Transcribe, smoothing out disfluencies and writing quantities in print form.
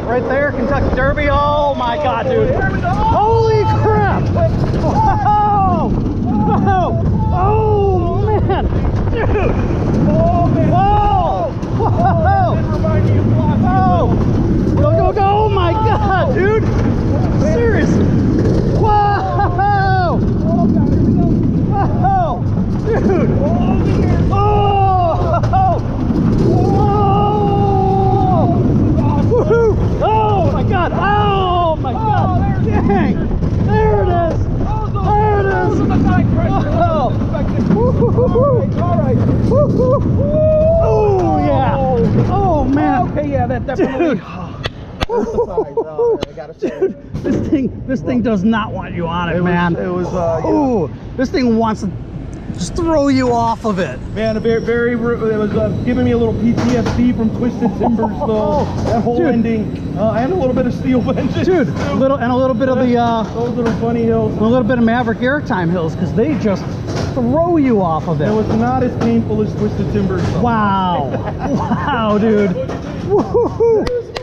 right there, Kentucky Derby. Oh my God, dude. Holy crap. Whoa. Whoa. Oh man. Dude. Oh man. Whoa. Whoa. Whoa. Go, go, go. Oh my God, dude. Seriously. Whoa. Whoa. Dude. Oh my God! Oh my God! Dang! There it is! There it is! All right. Oh yeah! Oh man! Okay, yeah, that definitely. Dude. Dude, this thing does not want you on it, man. Oh, this thing wants to just throw you off of it. Man, it was giving me a little PTSD from Twisted Timbers, though. That whole ending, and a little bit of Steel Vengeance. Dude, a little bit of the those little funny hills. a little bit of Maverick Airtime hills, because they just throw you off of it. It was not as painful as Twisted Timbers, though. Wow. Wow, dude. Woo-hoo-hoo.